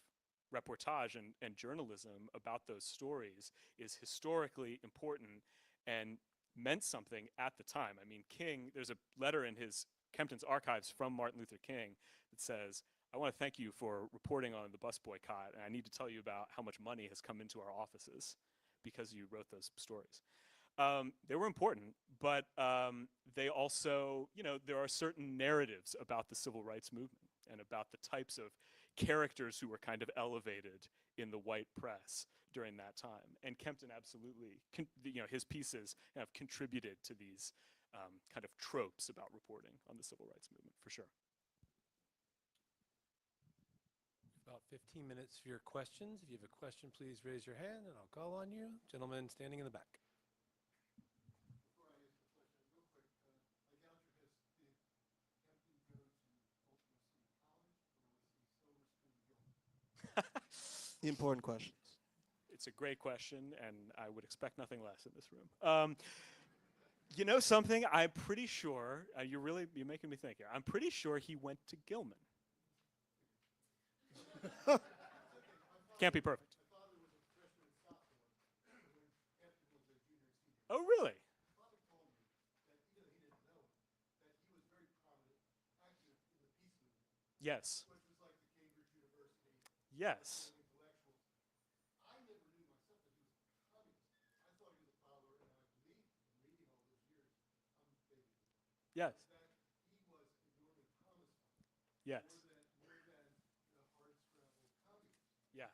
reportage and journalism about those stories is historically important and meant something at the time. I mean, King, there's a letter in Kempton's archives from Martin Luther King that says, "I want to thank you for reporting on the bus boycott, and I need to tell you about how much money has come into our offices because you wrote those stories." They were important, but they also, there are certain narratives about the civil rights movement and about the types of characters who were kind of elevated in the white press during that time. And Kempton absolutely, his pieces have contributed to these kind of tropes about reporting on the civil rights movement, for sure. About 15 minutes for your questions. If you have a question, please raise your hand and I'll call on you. Gentleman standing in the back. The important questions. It's a great question, and I would expect nothing less in this room. You know something? I'm pretty sure, you're making me think here. I'm pretty sure he went to Gilman. Can't be perfect. Oh, really? Yes. Yes. Yes. Yes. Yeah.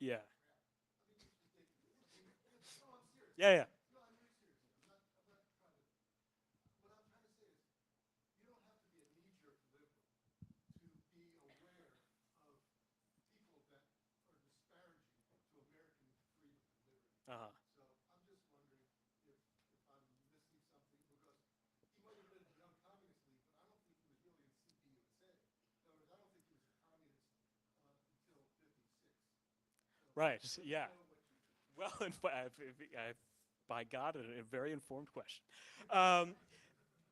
Yeah. Yeah, yeah. Uh-huh. Right, yeah. Well, by God, a very informed question.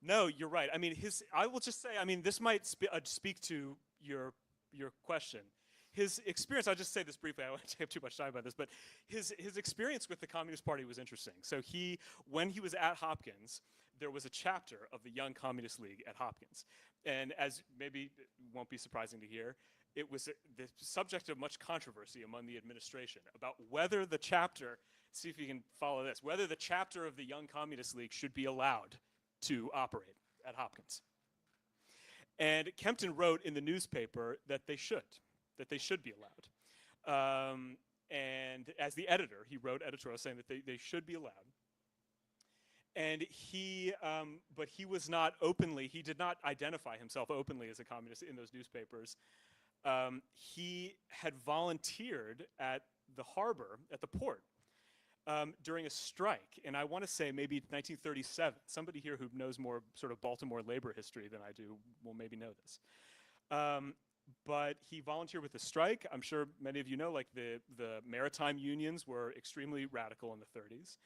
No, you're right. I mean, I will just say, I mean, this might speak to your question. His experience, I'll just say this briefly, I won't take up too much time about this, but his experience with the Communist Party was interesting. So when he was at Hopkins, there was a chapter of the Young Communist League at Hopkins. And as maybe it won't be surprising to hear, it was the subject of much controversy among the administration about whether the chapter, see if you can follow this, whether the chapter of the Young Communist League should be allowed to operate at Hopkins. And Kempton wrote in the newspaper that they should be allowed. And as the editor, he wrote editorial saying that they should be allowed. And but he was not openly, he did not identify himself openly as a communist in those newspapers. He had volunteered at the harbor, at the port, during a strike. And I want to say maybe 1937. Somebody here who knows more sort of Baltimore labor history than I do will maybe know this. But he volunteered with the strike. I'm sure many of you know, like the maritime unions were extremely radical in the 30s.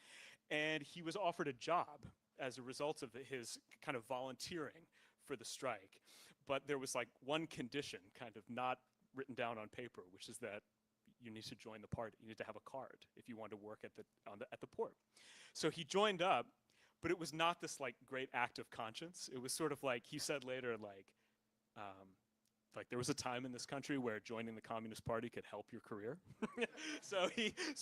And he was offered a job as a result of his kind of volunteering for the strike. But there was like one condition kind of not written down on paper, which is that you need to join the party. You need to have a card if you want to work at the port. So he joined up, but it was not this like great act of conscience. It was sort of like, he said later, like there was a time in this country where joining the Communist Party could help your career. So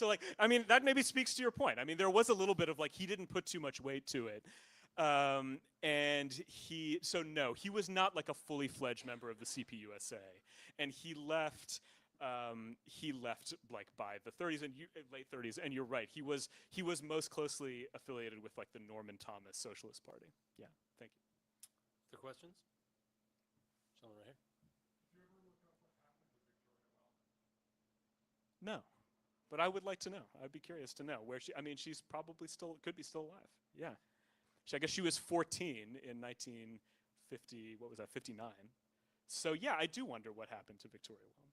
like, I mean, that maybe speaks to your point. I mean, there was a little bit of like, he didn't put too much weight to it. So no, he was not like a fully fledged member of the CPUSA. And he left like by the 30s and late 30s, and you're right, he was most closely affiliated with like the Norman Thomas Socialist Party. Yeah, thank you. Other questions? Gentleman right here. No, but I would like to know. I'd be curious to know where I mean, she's probably could be still alive. Yeah. I guess she was 14 in 1950, what was that, 59. So yeah, I do wonder what happened to Victoria Wellman.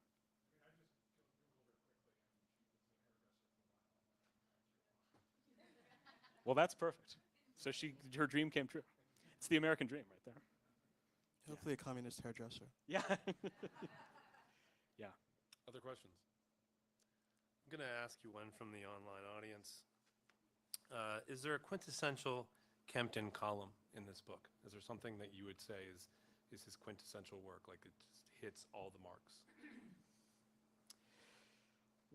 Well, that's perfect. So her dream came true. It's the American dream right there. Hopefully a communist hairdresser. Yeah. Yeah. Other questions? I'm going to ask you one from the online audience. Is there a quintessential Kempton column in this book? Is there something that you would say is his quintessential work, like it just hits all the marks?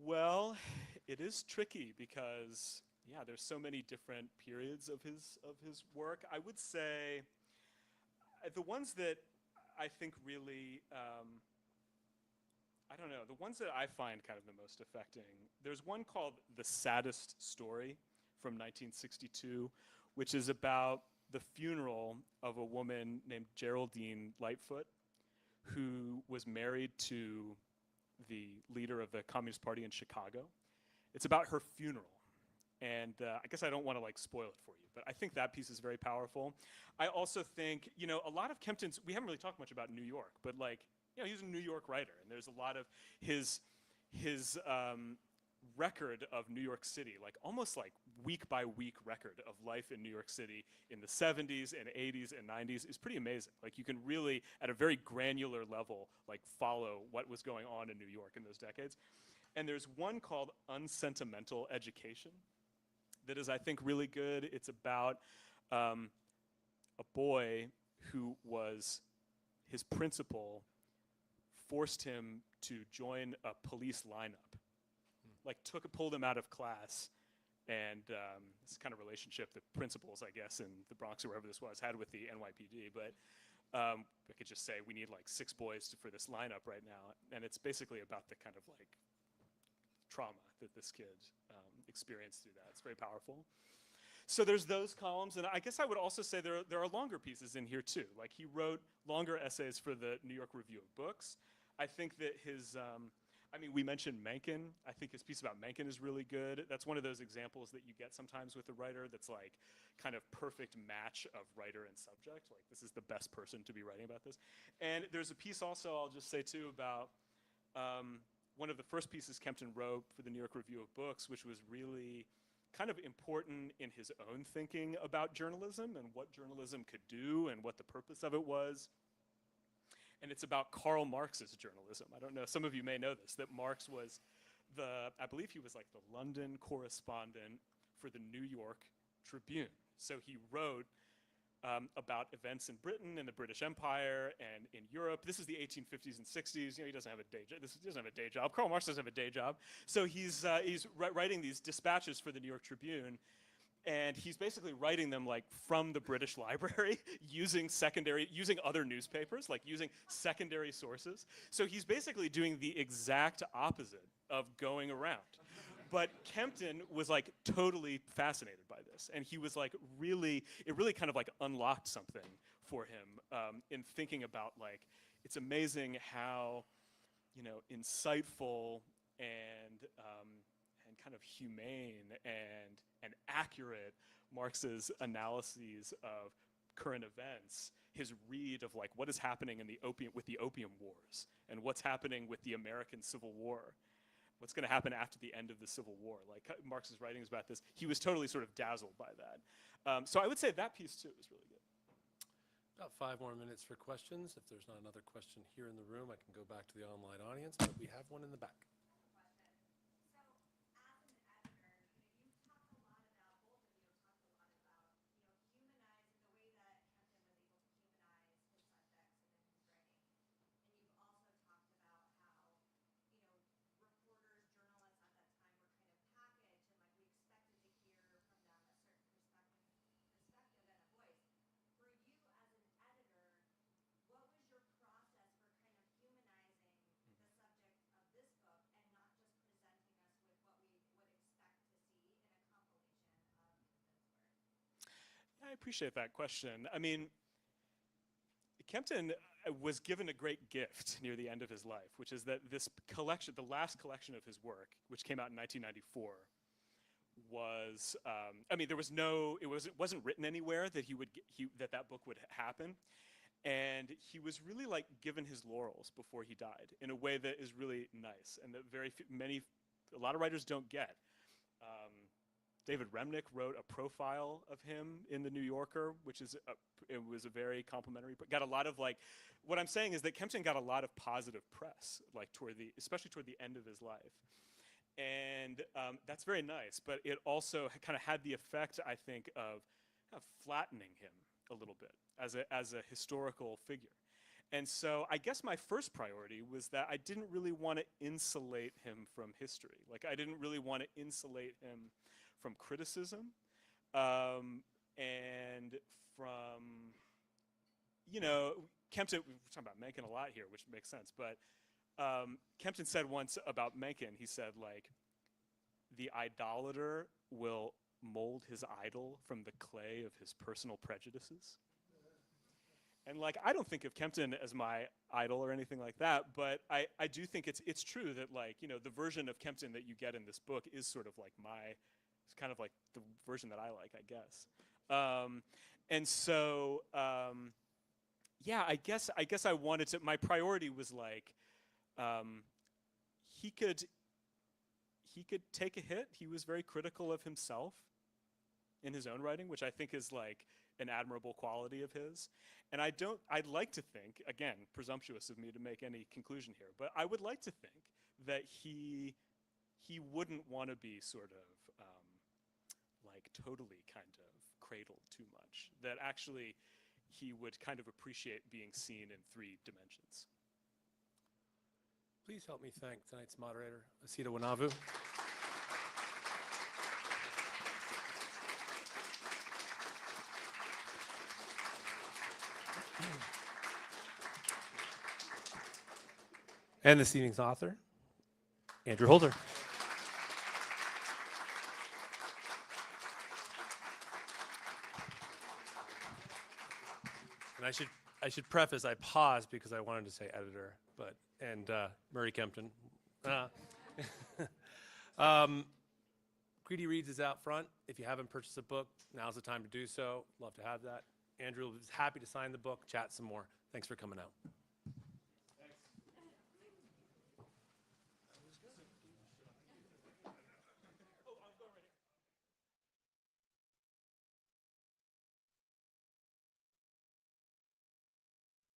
Well, it is tricky because, yeah, there's so many different periods of his work. I would say the ones that I think really, I don't know, the ones that I find kind of the most affecting, there's one called The Saddest Story from 1962, which is about the funeral of a woman named Geraldine Lightfoot, who was married to the leader of the Communist Party in Chicago. It's about her funeral. And I guess I don't want to like spoil it for you, but I think that piece is very powerful. I also think, you know, a lot of Kempton's, we haven't really talked much about New York, but like, you know, he's a New York writer, and there's a lot of his record of New York City, like almost like week by week record of life in New York City in the 70s and 80s and 90s is pretty amazing. Like you can really, at a very granular level, like follow what was going on in New York in those decades. And there's one called Unsentimental Education that is, I think, really good. It's about a boy who was, his principal forced him to join a police lineup. Like pulled him out of class, and this kind of relationship that principals, I guess, in the Bronx or wherever this was, had with the NYPD. But I could just say we need like 6 boys for this lineup right now, and it's basically about the kind of like trauma that this kid experienced through that. It's very powerful. So there's those columns, and I guess I would also say there are longer pieces in here too. Like he wrote longer essays for the New York Review of Books. I think that his I mean, we mentioned Mencken. I think his piece about Mencken is really good. That's one of those examples that you get sometimes with a writer that's like kind of perfect match of writer and subject. Like this is the best person to be writing about this. And there's a piece also, I'll just say too, about one of the first pieces Kempton wrote for the New York Review of Books, which was really kind of important in his own thinking about journalism and what journalism could do and what the purpose of it was. And it's about Karl Marx's journalism. I don't know, some of you may know this, that Marx was I believe he was like the London correspondent for the New York Tribune. So he wrote about events in Britain and the British Empire and in Europe. This is the 1850s and 60s. You know, he doesn't have a day job. He doesn't have a day job. Karl Marx doesn't have a day job. So he's writing these dispatches for the New York Tribune. And he's basically writing them like from the British Library using other newspapers, like using secondary sources. So he's basically doing the exact opposite of going around. But Kempton was like totally fascinated by this. And he was like it really kind of like unlocked something for him in thinking about like, it's amazing how, you know, insightful and kind of humane and accurate Marx's analyses of current events, his read of like what is happening in with the Opium Wars and what's happening with the American Civil War, what's going to happen after the end of the Civil War. Like Marx's writings about this, he was totally sort of dazzled by that. So I would say that piece too is really good. About 5 more minutes for questions. If there's not another question here in the room, I can go back to the online audience, but we have one in the back. I appreciate that question. I mean, Kempton was given a great gift near the end of his life, which is that this collection, the last collection of his work, which came out in 1994, was, I mean, there was no, it wasn't written anywhere that that book would happen. And he was really like given his laurels before he died in a way that is really nice and that a lot of writers don't get. David Remnick wrote a profile of him in the New Yorker, which is it was a very complimentary. Got a lot of like, what I'm saying is that Kempton got a lot of positive press, like especially toward the end of his life, and that's very nice. But it also kind of had the effect, I think, of flattening him a little bit as a historical figure. And so I guess my first priority was that I didn't really want to insulate him from history. Like I didn't really want to insulate him from criticism, and from, you know, Kempton, we're talking about Mencken a lot here, which makes sense, but Kempton said once about Mencken, he said, like, the idolater will mold his idol from the clay of his personal prejudices. And like, I don't think of Kempton as my idol or anything like that, but I do think it's true that, like, you know, the version of Kempton that you get in this book is sort of like it's kind of like the version that I like, I guess. And so, yeah, I guess I wanted to, my priority was like, he could take a hit. He was very critical of himself in his own writing, which I think is like an admirable quality of his. And I'd like to think, again, presumptuous of me to make any conclusion here, but I would like to think that he wouldn't want to be sort of like totally kind of cradled too much, that actually he would kind of appreciate being seen in 3 dimensions. Please help me thank tonight's moderator, Asita Wanavu. And this evening's author, Andrew Holter. And I should preface, I paused because I wanted to say editor, and Murray Kempton. Greedy Reads is out front. If you haven't purchased a book, now's the time to do so. Love to have that. Andrew is happy to sign the book, chat some more. Thanks for coming out.